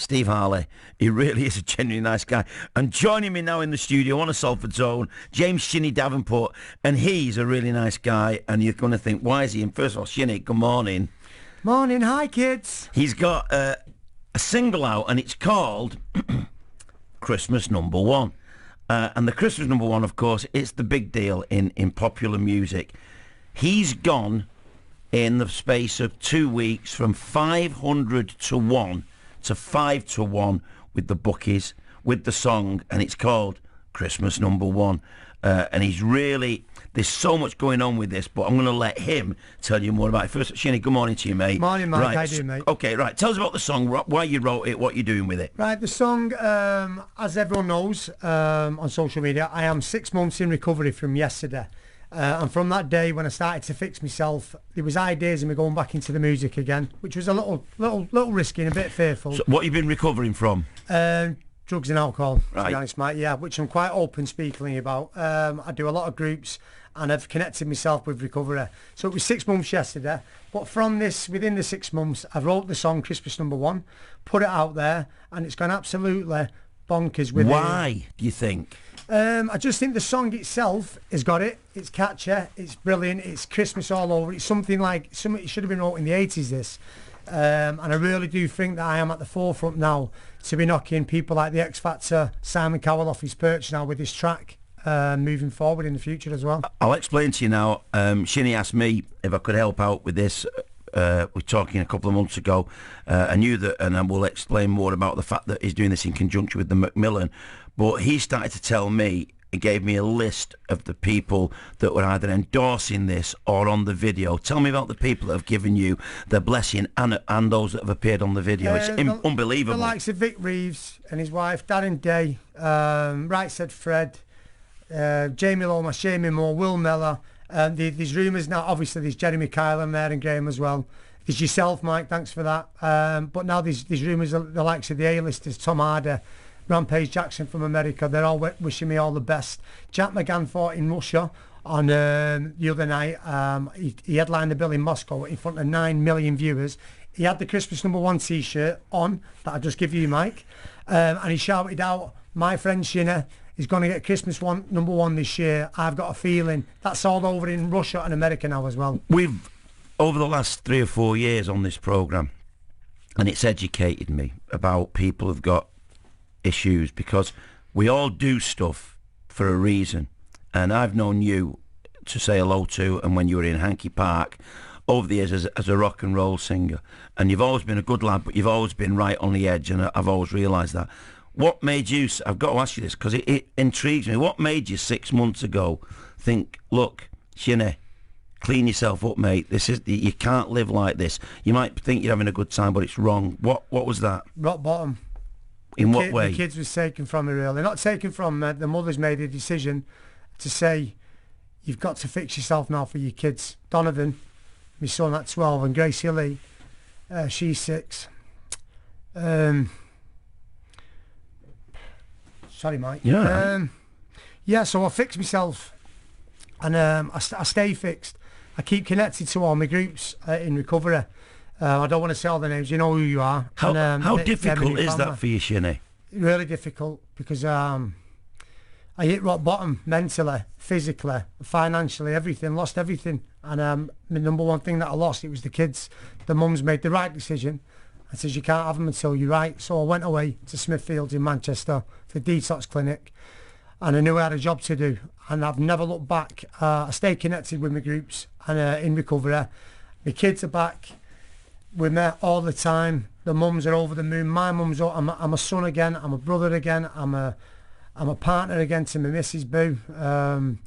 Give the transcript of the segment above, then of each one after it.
Steve Harley. He really is a genuinely nice guy. And joining me now in the studio on a Salford Zone, James SHINNy Davenport, and he's a really nice guy. And you're going to think, why is he in? First of all, SHINNy, good morning. Morning, hi kids. He's got a single out, and it's called Christmas Number One. And the Christmas Number One, of course, it's the big deal in popular music. He's gone in the space of 2 weeks from 500 to 1 to 5 to 1 with the bookies, with the song, and it's called Christmas Number One. And he's really, there's so much going on with this, but I'm going to let him tell you more about it. First, SHINNy, good morning to you, mate. Morning, Mike. Right. How do you, mate? Okay, right. Tell us about the song, why you wrote it, what you're doing with it. Right, the song, as everyone knows on social media, I am 6 months in recovery from yesterday. And from that day when I started to fix myself, there was ideas of me going back into the music again, which was a little risky and a bit fearful. So what you've been recovering from? Drugs and alcohol, right. to be honest, mate. Yeah, which I'm quite open speaking about. I do a lot of groups and I've connected myself with recovery. So it was 6 months yesterday. But from this, within the 6 months, I wrote the song Christmas Number One, put it out there, and it's gone absolutely bonkers with it. Why, do you think? I just think the song itself has got it. It's catchy. It's brilliant. It's Christmas all over. It's something it should have been wrote in the 80s, this. And I really do think that I am at the forefront now to be knocking people like the X Factor, Simon Cowell off his perch now with this track, moving forward in the future as well. I'll explain to you now. SHINNy asked me if I could help out with this. We were talking a couple of months ago. I knew that, and I will explain more about the fact that he's doing this in conjunction with the Macmillan. But he started to tell me, he gave me a list of the people that were either endorsing this or on the video. Tell me about the people that have given you their blessing and those that have appeared on the video. It's unbelievable. The likes of Vic Reeves and his wife, Darren Day, Right Said Fred, Jamie Lomas, Jamie Moore, Will Miller. There's rumours now, obviously there's Jeremy Kyle and there and Graham as well. There's yourself, Mike, thanks for that. But now there's rumours of the likes of the A-listers, Tom Harder, Rampage Jackson from America. They're all wishing me all the best. Jack McGann fought in Russia on the other night. He headlined the bill in Moscow in front of 9 million viewers. He had the Christmas Number One t-shirt on that I just give you, Mike, and he shouted out, "My friend SHINNy is going to get Christmas Number One this year. I've got a feeling." That's all over in Russia and America now as well. We've, over the last 3 or 4 years on this programme, and it's educated me about people who've got issues, because we all do stuff for a reason. And I've known you to say hello to, and when you were in Hanky Park over the years as a rock and roll singer, and you've always been a good lad, but you've always been right on the edge, and I've always realised that. What made you, I've got to ask you this because it intrigues me, what made you 6 months ago think, look, SHINNy, clean yourself up, mate, you can't live like this. You might think you're having a good time, but it's wrong. What was that? Rock bottom. In what way? The kids was taken from me, really. Not taken from me. The mother's made a decision to say, you've got to fix yourself now for your kids. Donovan, my son at 12, and Gracie Lee, she's 6. Sorry, Mike. Yeah. Yeah, so I fix myself, and I stay fixed. I keep connected to all my groups in recovery. I don't want to say all the names. You know who you are. How difficult is that for you, SHINNy? Really difficult, because I hit rock bottom mentally, physically, financially, everything. Lost everything. And the number one thing that I lost, it was the kids. The mum's made the right decision and says you can't have them until you're right. So I went away to Smithfield in Manchester for detox clinic, and I knew I had a job to do, and I've never looked back. I stay connected with my groups and in recovery. My kids are back with me all the time. The mums are over the moon. My mum's, I'm a son again. I'm a brother again. I'm a partner again to my missus Boo.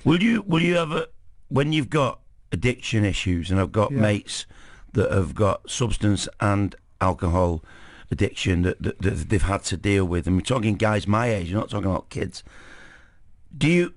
Will you ever, when you've got addiction issues, and I've got mates that have got substance and alcohol addiction that they've had to deal with, and we're talking guys my age, you're not talking about kids. Do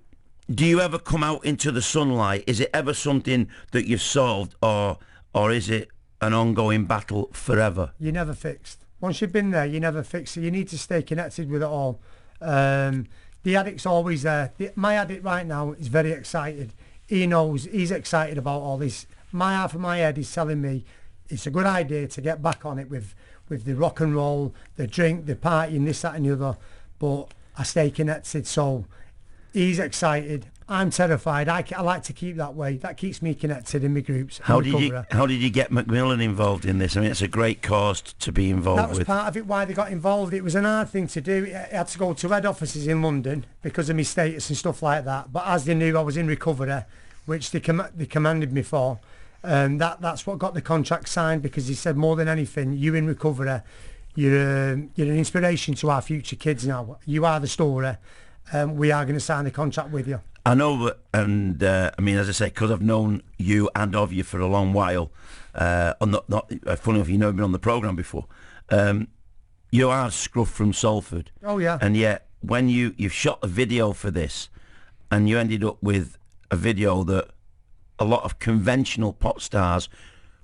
you ever come out into the sunlight? Is it ever something that you've solved, or is it an ongoing battle forever? You're never fixed. Once you've been there, you never fix it. You need to stay connected with it all. The addict's always there. My addict right now is very excited. He knows, he's excited about all this. My half of my head is telling me it's a good idea to get back on it with with the rock and roll, the drink, the party, and this, that, and the other. But I stay connected, so he's excited. I'm terrified. I like to keep that way. That keeps me connected in my groups. How did you get Macmillan involved in this? I mean, it's a great cause to be involved with. That was part of it, why they got involved. It was an hard thing to do. I had to go to head offices in London because of my status and stuff like that. But as they knew I was in recovery, which they commanded me for, that's what got the contract signed, because he said, more than anything, you in recovery, you're an inspiration to our future kids now. You are the story. We are going to sign the contract with you. I know, and I mean, as I say, because I've known you and of you for a long while, not funny enough, you know, been on the programme before. You are Scruff from Salford. Oh yeah. And yet, when you've shot a video for this, and you ended up with a video that a lot of conventional pop stars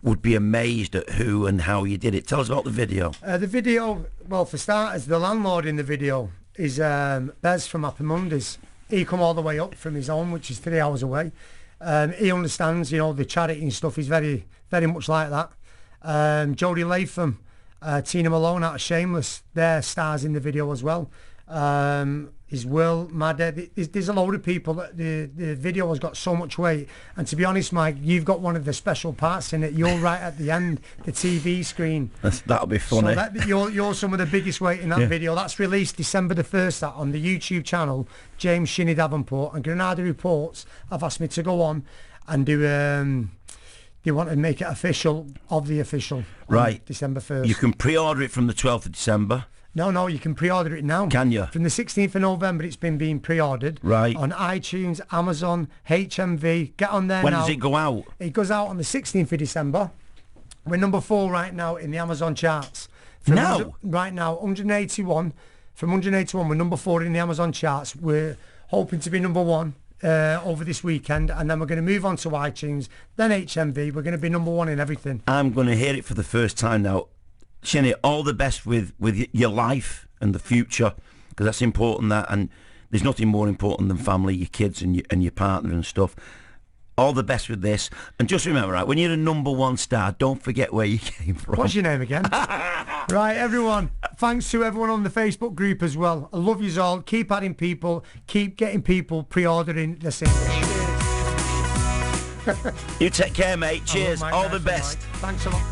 would be amazed at who and how you did it. Tell us about the video. The video, well, for starters, the landlord in the video is Bez from Happy Mondays. He come all the way up from his home, which is 3 hours away. He understands, you know, the charity and stuff. He's very, very much like that. Jodie Latham, Tina Malone out of Shameless, they're stars in the video as well. Is Will, Madde, there's a load of people. That the video has got so much weight, and to be honest, Mike, you've got one of the special parts in it. You're right at the end, the TV screen. That'll be funny. So you're some of the biggest weight in that video. That's released December the 1st, that on the YouTube channel, James SHINNy Davenport, and Granada Reports have asked me to go on and do they want to make it official of the official, right, December 1st. You can pre-order it from the 12th of December. No, you can pre-order it now. Can you? From the 16th of November, it's been being pre-ordered. Right. On iTunes, Amazon, HMV. Get on there now. When does it go out? It goes out on the 16th of December. We're number 4 right now in the Amazon charts. Right now, 181. From 181, we're number 4 in the Amazon charts. We're hoping to be number 1 over this weekend, and then we're going to move on to iTunes, then HMV. We're going to be number 1 in everything. I'm going to hear it for the first time now. SHINNy, all the best with your life and the future, because that's important. That, and there's nothing more important than family, your kids and your partner and stuff. All the best with this, and just remember, right, when you're a number 1 star, don't forget where you came from. What's your name again? Right, everyone, thanks to everyone on the Facebook group as well. I love yous all. Keep adding people, keep getting people pre-ordering the single. You take care, mate. Cheers. All the best. Thanks a lot.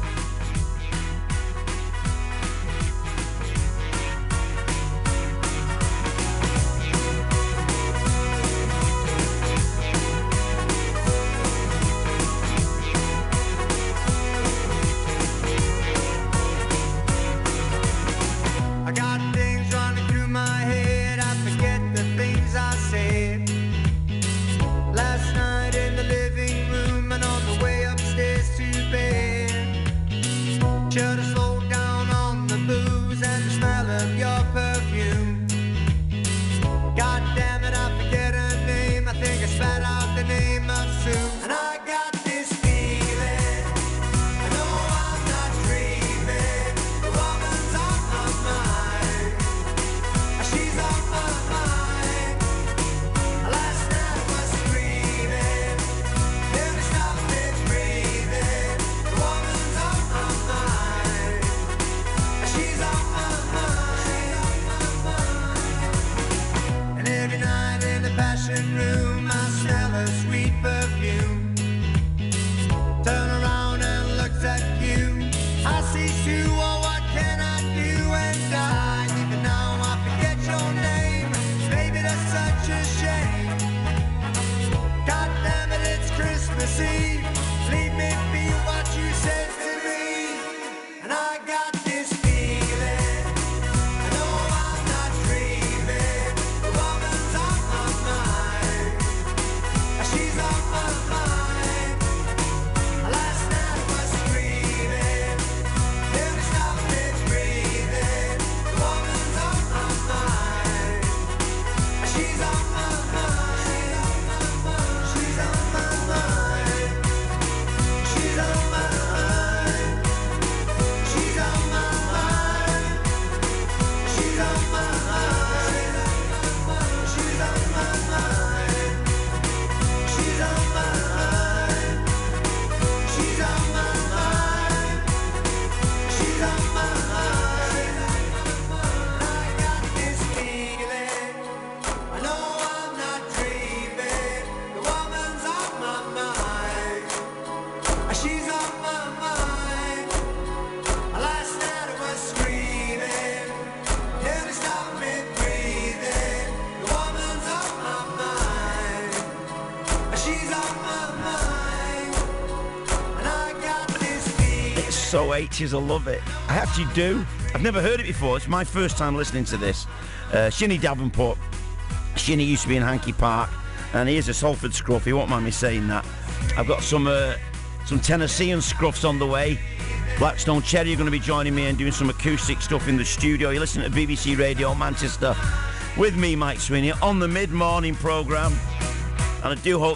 Room, I smell a sweet perfume. Turn around and look at you. I see Sue, oh, what can I do? And I, even now I forget your name. Baby, that's such a shame. God damn it, it's Christmas Eve. Leave me feel what you said to me. And I got this feeling, I know I'm not dreaming. The woman's on my mind. She's on my So H's, I love it. I actually do. I've never heard it before. It's my first time listening to this. SHINNy Davenport. SHINNy used to be in Hankey Park, and he is a Salford scruff. He won't mind me saying that. I've got some Tennessean scruffs on the way. Blackstone Cherry are going to be joining me and doing some acoustic stuff in the studio. You're listening to BBC Radio Manchester with me, Mike Sweeney, on the mid-morning programme. And I do hope